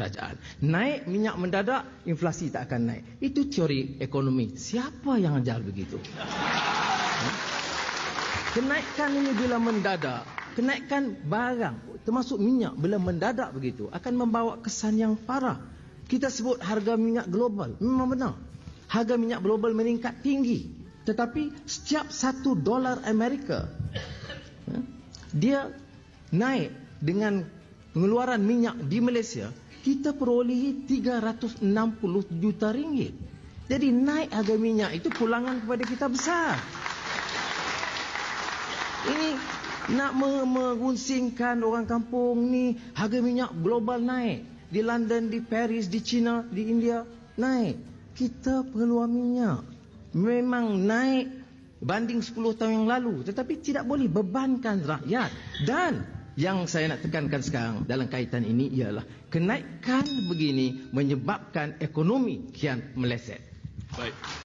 kerajaan. Naik minyak mendadak, inflasi tak akan naik. Itu teori ekonomi. Siapa yang ajar begitu? Kenaikan ini bila mendadak, kenaikan barang termasuk minyak bila mendadak begitu akan membawa kesan yang parah. Kita sebut harga minyak global. Memang benar. Harga minyak global meningkat tinggi. Tetapi setiap $1 Amerika, dia naik dengan pengeluaran minyak di Malaysia, kita perolehi 360 juta ringgit. Jadi naik harga minyak itu pulangan kepada kita besar. Ini nak merungsingkan orang kampung ni, harga minyak global naik. Di London, di Paris, di China, di India, naik. Kita pengeluar minyak memang naik banding 10 tahun yang lalu. Tetapi tidak boleh bebankan rakyat. Dan yang saya nak tekankan sekarang dalam kaitan ini ialah kenaikan begini menyebabkan ekonomi kian meleset. Baik.